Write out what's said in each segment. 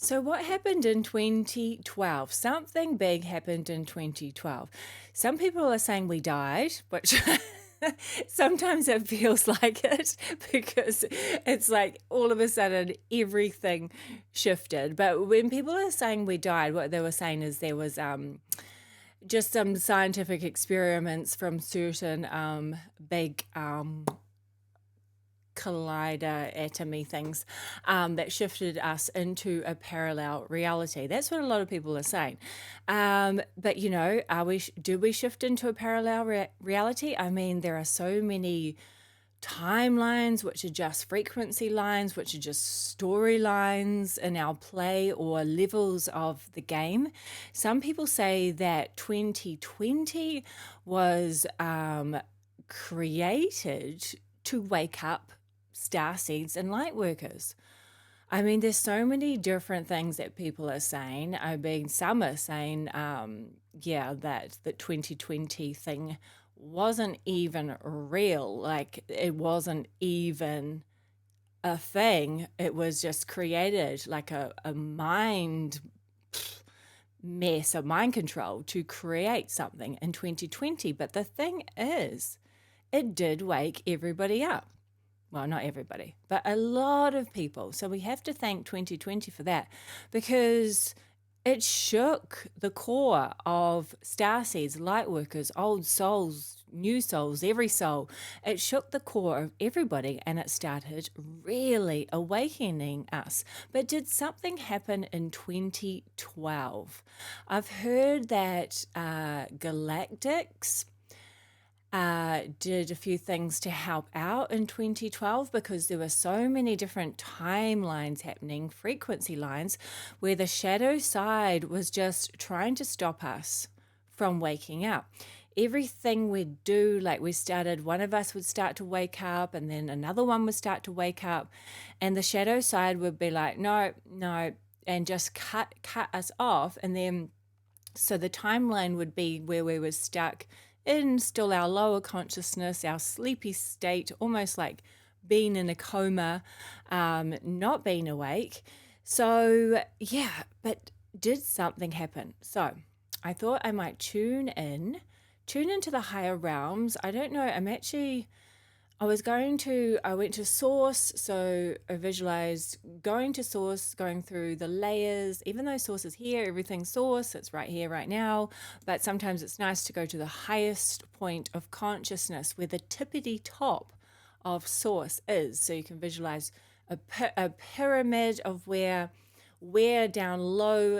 So, what happened in 2012? Something big happened in 2012. Some people are saying we died, which sometimes it feels like it because it's like all of a sudden everything shifted. But when people are saying we died, what they were saying is there was just some scientific experiments from certain big collider atomy things that shifted us into a parallel reality. That's what a lot of people are saying. But do we shift into a parallel reality? I mean, there are so many timelines, which are just frequency lines, which are just storylines in our play or levels of the game. Some people say that 2020 was created to wake up starseeds and lightworkers. I mean, there's so many different things that people are saying. I mean, some are saying, that the 2020 thing wasn't even real. Like, it wasn't even a thing. It was just created like a mind mess, of mind control to create something in 2020. But the thing is, it did wake everybody up. Well, not everybody, but a lot of people. So we have to thank 2020 for that, because it shook the core of starseeds, lightworkers, old souls, new souls, every soul. It shook the core of everybody, and it started really awakening us. But did something happen in 2012? I've heard that Galactics did a few things to help out in 2012, because there were so many different timelines happening, frequency lines, where the shadow side was just trying to stop us from waking up. Everything we do, like one of us would start to wake up, and then another one would start to wake up, and the shadow side would be like, no, no, and just cut us off. And then, so the timeline would be where we were stuck in still our lower consciousness, our sleepy state, almost like being in a coma, not being awake. So, yeah, but did something happen? So I thought I might tune into the higher realms. I don't know. I went to source, so I visualized going to source, going through the layers. Even though source is here, everything's source, it's right here, right now. But sometimes it's nice to go to the highest point of consciousness, where the tippity top of source is. So you can visualize a pyramid of where we're down low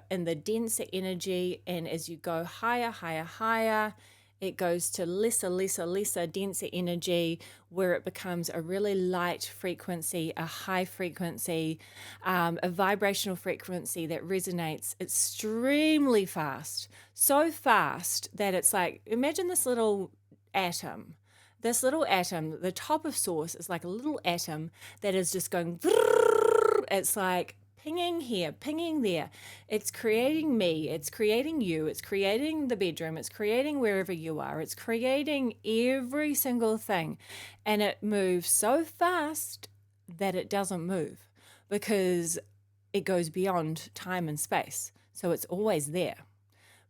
in the denser energy. And as you go higher, higher, higher, it goes to lesser, denser energy, where it becomes a really light frequency, a high frequency, a vibrational frequency that resonates extremely fast. So fast that it's like, imagine this little atom. This little atom, the top of source is like a little atom that is just going, it's like pinging here, pinging there. It's creating me, it's creating you, it's creating the bedroom, it's creating wherever you are, it's creating every single thing. And it moves so fast that it doesn't move, because it goes beyond time and space. So it's always there.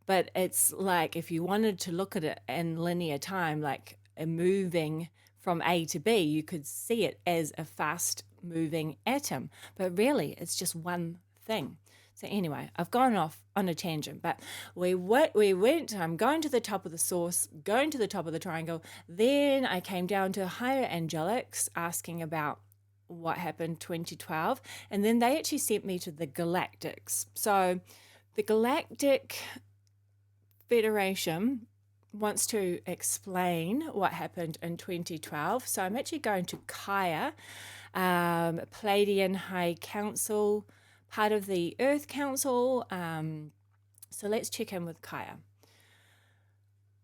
But it's like, if you wanted to look at it in linear time, like moving from A to B, you could see it as a fast moving atom, but really it's just one thing. So anyway, I've gone off on a tangent, but we went, I'm going to the top of the source, going to the top of the triangle. Then I came down to higher angelics, asking about what happened 2012. And then they actually sent me to the Galactics. So the Galactic Federation wants to explain what happened in 2012. So I'm actually going to Kaya, Pleiadian High Council, part of the Earth Council. So let's check in with Kaya.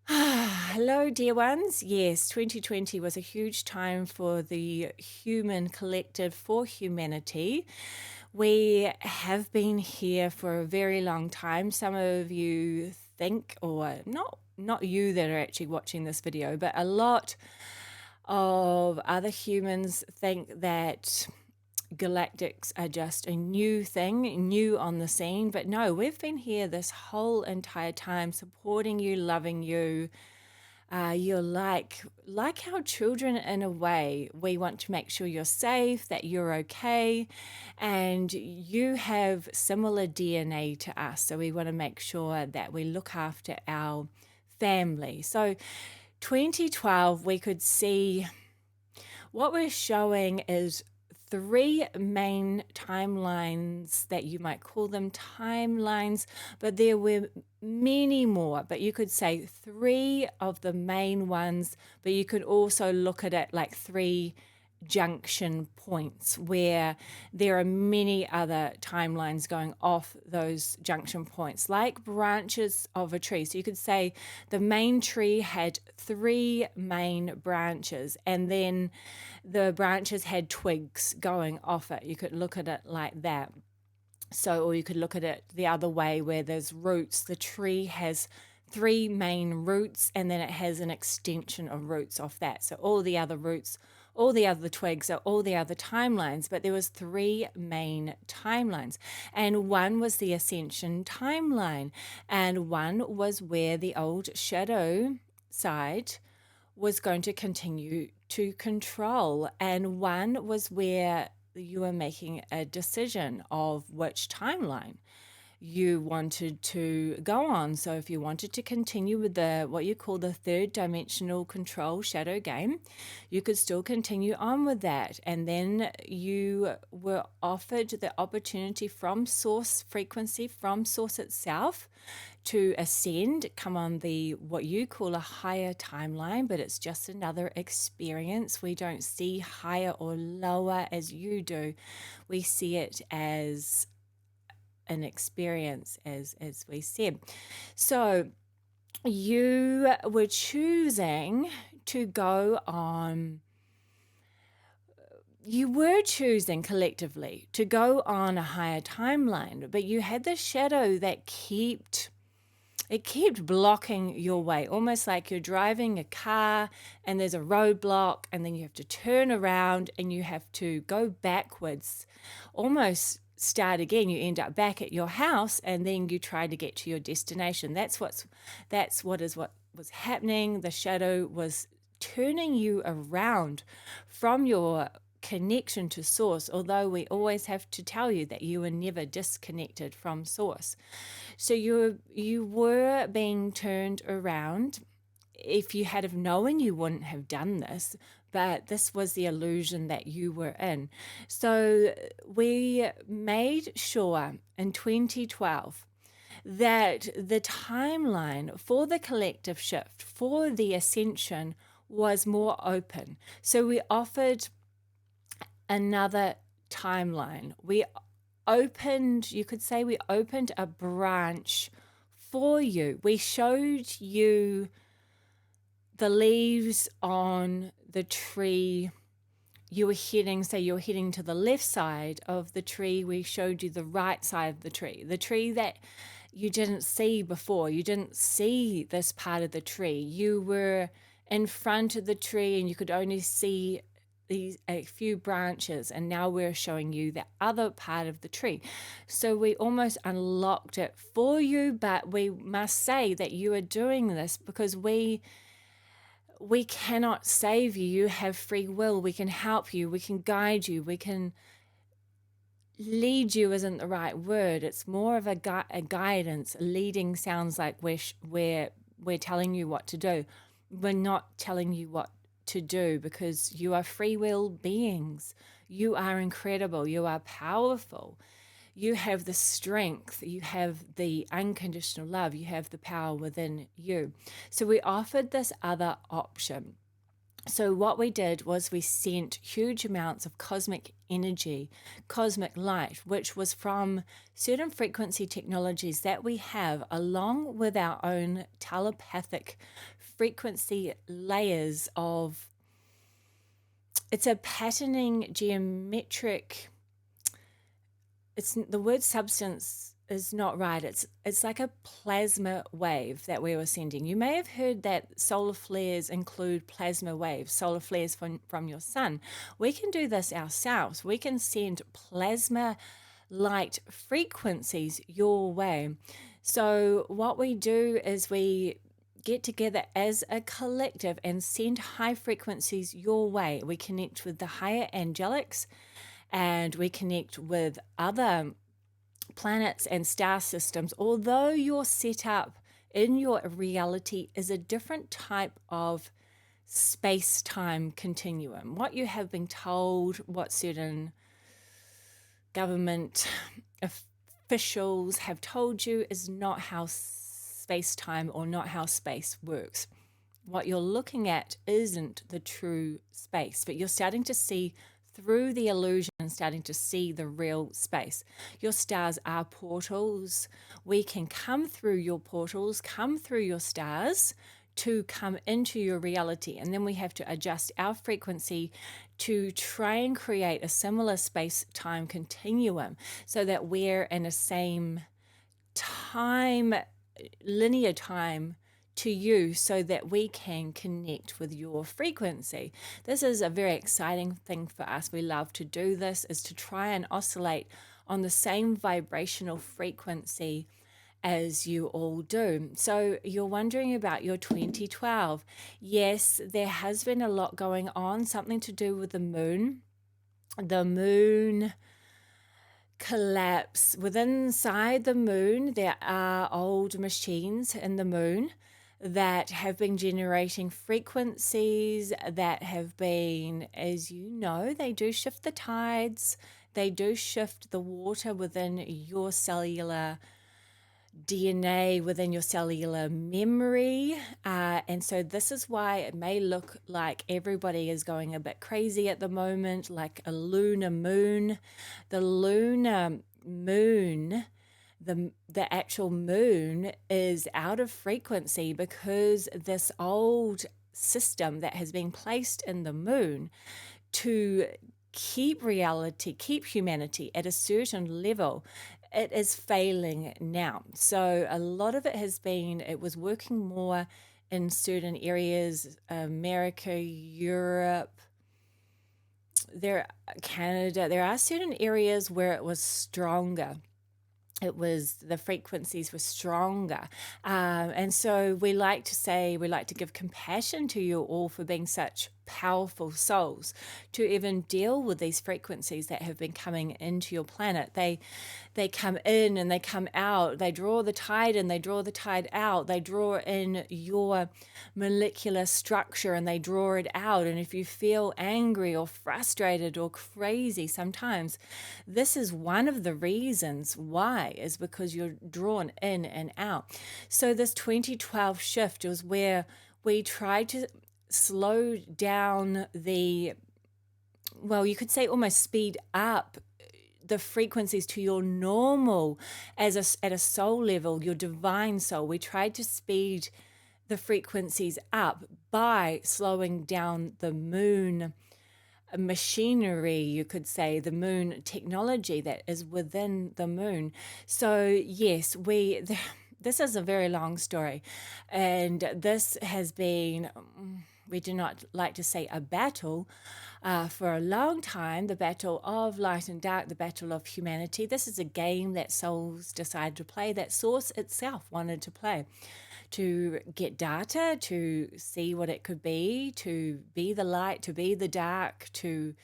Hello, dear ones. Yes, 2020 was a huge time for the human collective, for humanity. We have been here for a very long time. Some of you think, or not you that are actually watching this video, but a lot of other humans think that galactics are just a new thing, new on the scene. But no, we've been here this whole entire time supporting you, loving you. You're like our children in a way. We want to make sure you're safe, that you're okay, and you have similar DNA to us. So we want to make sure that we look after our family. So 2012, we could see what we're showing is three main timelines that you might call them timelines, but there were many more. But you could say three of the main ones, but you could also look at it like three junction points where there are many other timelines going off those junction points, like branches of a tree. So you could say the main tree had three main branches, and then the branches had twigs going off it. You could look at it like that. So, or you could look at it the other way where there's roots. The tree has three main roots, and then it has an extension of roots off that. So all the other roots, all the other twigs are all the other timelines, but there was three main timelines. And one was the Ascension timeline, and one was where the old shadow side was going to continue to control, and one was where you were making a decision of which timeline you wanted to go on. So if you wanted to continue with the what you call the third dimensional control shadow game, you could still continue on with that. And then you were offered the opportunity from source frequency, from source itself, to ascend, come on the what you call a higher timeline, but it's just another experience. We don't see higher or lower as you do. We see it as an experience, as we said. So you were choosing to go on, you were choosing collectively to go on a higher timeline, but you had the shadow that kept blocking your way, almost like you're driving a car and there's a roadblock, and then you have to turn around and you have to go backwards, almost start again. You end up back at your house, and then you try to get to your destination. That's what was happening. The shadow was turning you around from your connection to source, although we always have to tell you that you were never disconnected from source. So you were being turned around. If you had have known, you wouldn't have done this, but this was the illusion that you were in. So we made sure in 2012 that the timeline for the collective shift, for the ascension, was more open. So we offered another timeline. We opened, you could say we opened a branch for you. We showed you the leaves on the tree. You were heading to the left side of the tree. We showed you the right side of the tree that you didn't see before. You didn't see this part of the tree. You were in front of the tree and you could only see a few branches, and now we're showing you the other part of the tree. So we almost unlocked it for you, but we must say that you are doing this because we cannot save you. You have free will. We can help you. We can guide you. We can lead you isn't the right word. It's more of a guidance. Leading sounds like we're telling you what to do. We're not telling you what to do because you are free will beings. You are incredible. You are powerful. You have the strength. You have the unconditional love. You have the power within you. So we offered this other option. So what we did was we sent huge amounts of cosmic energy, cosmic light, which was from certain frequency technologies that we have, along with our own telepathic frequency layers of, it's a patterning geometric, it's the word substance is not right. It's like a plasma wave that we were sending. You may have heard that solar flares include plasma waves, solar flares from your sun. We can do this ourselves. We can send plasma light frequencies your way. So what we do is we get together as a collective and send high frequencies your way. We connect with the higher angelics, and we connect with other planets and star systems. Although your setup in your reality is a different type of space-time continuum, what you have been told, what certain government officials have told you, is not how space-time or not how space works. What you're looking at isn't the true space, but you're starting to see through the illusion and starting to see the real space. Your stars are portals. We can come through your portals, come through your stars to come into your reality. And then we have to adjust our frequency to try and create a similar space-time continuum so that we're in a same time, linear time to you, so that we can connect with your frequency. This is a very exciting thing for us. We love to do this, is to try and oscillate on the same vibrational frequency as you all do. So you're wondering about your 2012. Yes, there has been a lot going on, something to do with the moon. The moon collapse. Within inside the moon, there are old machines in the moon that have been generating frequencies that have been, as you know, they do shift the tides, they do shift the water within your cellular DNA, within your cellular memory. And so this is why it may look like everybody is going a bit crazy at the moment, like a lunar moon. The lunar moon, the actual moon, is out of frequency because this old system that has been placed in the moon to keep reality, keep humanity at a certain level, it is failing now. So a lot of it has been, it was working more in certain areas, America, Europe, Canada. There are certain areas where it was stronger. The frequencies were stronger. And so we like to give compassion to you all for being such powerful souls to even deal with these frequencies that have been coming into your planet. They come in and they come out. They draw the tide in, they draw the tide out. They draw in your molecular structure and they draw it out. And if you feel angry or frustrated or crazy sometimes, this is one of the reasons why, is because you're drawn in and out. So this 2012 shift was where we tried to slow down you could say almost speed up the frequencies to your normal at a soul level, your divine soul. We tried to speed the frequencies up by slowing down the moon machinery, you could say, the moon technology that is within the moon. So yes, this is a very long story, and this has been, we do not like to say a battle, for a long time, the battle of light and dark, the battle of humanity. This is a game that souls decided to play, that Source itself wanted to play, to get data, to see what it could be, to be the light, to be the dark, to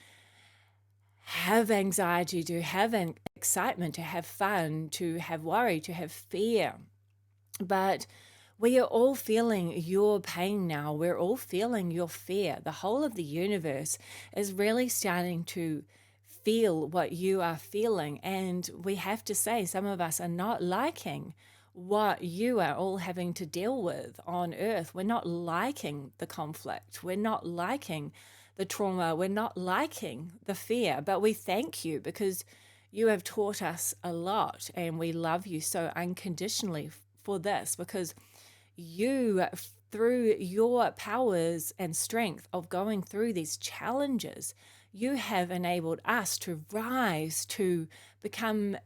have anxiety, to have excitement, to have fun, to have worry, to have fear. But we are all feeling your pain now. We're all feeling your fear. The whole of the universe is really starting to feel what you are feeling. And we have to say, some of us are not liking what you are all having to deal with on Earth. We're not liking the conflict. We're not liking the trauma. We're not liking the fear. But we thank you, because you have taught us a lot, and we love you so unconditionally for this, because you, through your powers and strength of going through these challenges, you have enabled us to rise, to become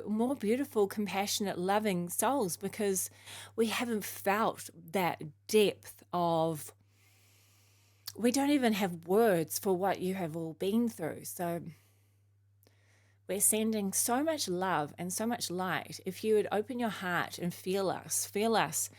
more beautiful, compassionate, loving souls, because we haven't felt that depth of, we don't even have words for what you have all been through. So we're sending so much love and so much light. If you would open your heart and feel us, feel us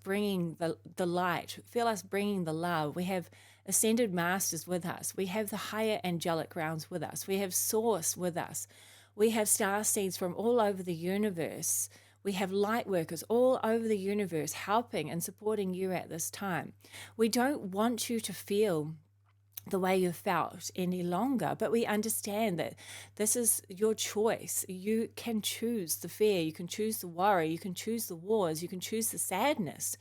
bringing the light, feel us bringing the love. We have ascended masters with us. We have the higher angelic realms with us. We have source with us. We have star seeds from all over the universe. We have light workers all over the universe helping and supporting you at this time. We don't want you to feel the way you felt any longer, but we understand that this is your choice. You can choose the fear, you can choose the worry, you can choose the wars, you can choose the sadness.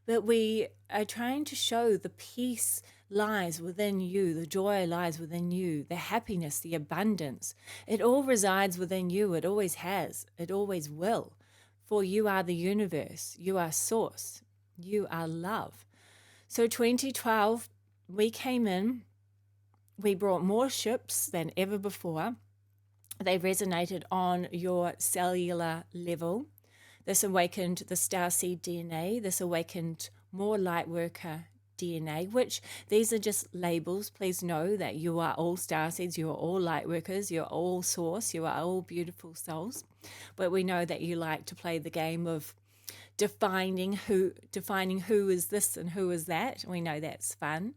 But we are trying to show the peace lies within you, the joy lies within you, the happiness, the abundance. It all resides within you. It always has. It always will. For you are the universe. You are source. You are love. So 2012, we came in. We brought more ships than ever before. They resonated on your cellular level. This awakened the starseed DNA. This awakened more lightworker DNA, which these are just labels. Please know that you are all starseeds, you are all lightworkers, you're all source, you are all beautiful souls. But we know that you like to play the game of defining who is this and who is that. We know that's fun.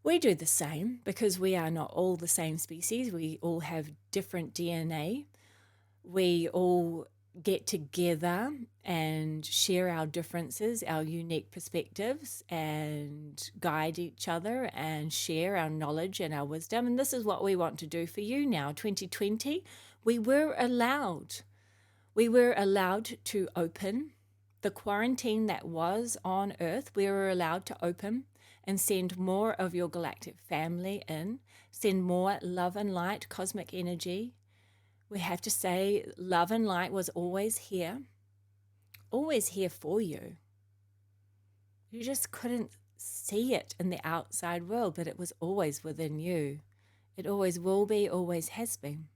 We do the same because we are not all the same species. We all have different DNA. We all get together and share our differences, our unique perspectives, and guide each other and share our knowledge and our wisdom. And this is what we want to do for you now. 2020, we were allowed to open the quarantine that was on Earth. We were allowed to open and send more of your galactic family in, send more love and light, cosmic energy. We have to say love and light was always here for you. You just couldn't see it in the outside world, but it was always within you. It always will be, always has been.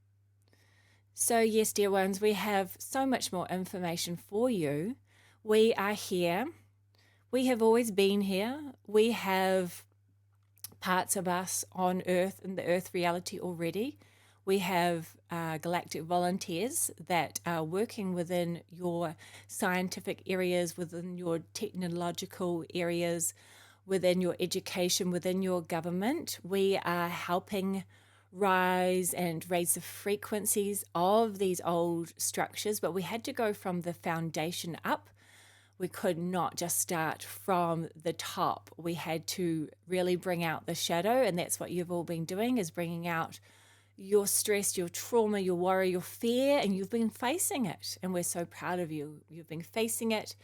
So yes, dear ones, we have so much more information for you. We are here. We have always been here. We have parts of us on Earth, in the Earth reality already. We have galactic volunteers that are working within your scientific areas, within your technological areas, within your education, within your government. We are helping raise the frequencies of these old structures, but we had to go from the foundation up. We could not just start from the top. We had to really bring out the shadow, and that's what you've all been doing, is bringing out your stress, your trauma, your worry, your fear, and you've been facing it. And we're so proud of you. You've been facing it,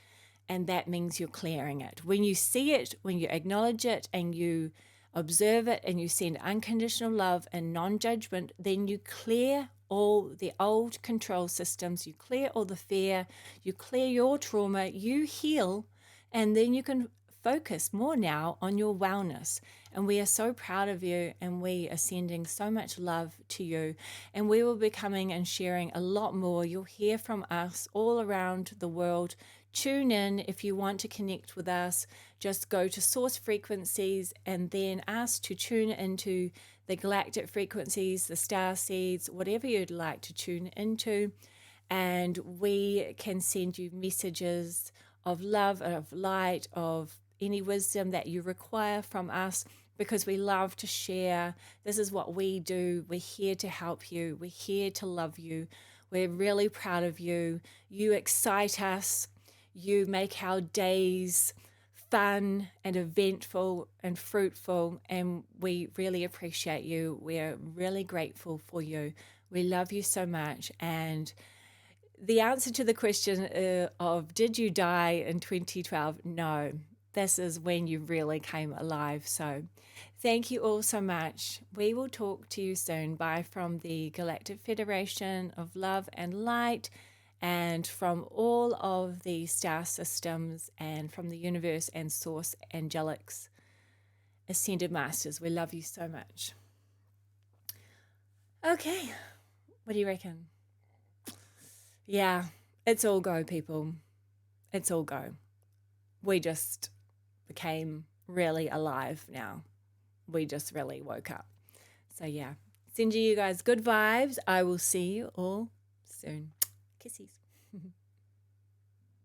and that means you're clearing it. When you see it, when you acknowledge it, and you observe it, and you send unconditional love and non-judgment, then you clear all the old control systems, you clear all the fear, you clear your trauma, you heal, and then you can focus more now on your wellness. And we are so proud of you, and we are sending so much love to you, and we will be coming and sharing a lot more. You'll hear from us all around the world. Tune in. If you want to connect with us, just go to source frequencies and then ask to tune into the galactic frequencies, the star seeds, whatever you'd like to tune into, and we can send you messages of love, of light, of any wisdom that you require from us, because we love to share. This is what we do. We're here to help you. We're here to love you. We're really proud of you. You excite us. You make our days fun and eventful and fruitful, and we really appreciate you. We're really grateful for you. We love you so much. And the answer to the question of did you die in 2012? No, this is when you really came alive. So thank you all so much. We will talk to you soon. Bye from the Galactic Federation of Love and Light, and from all of the star systems, and from the universe and source angelics, ascended masters. We love you so much. Okay, what do you reckon? Yeah, it's all go, people. It's all go. We just became really alive now. We just really woke up. So, yeah, send you guys good vibes. I will see you all soon. Kisses.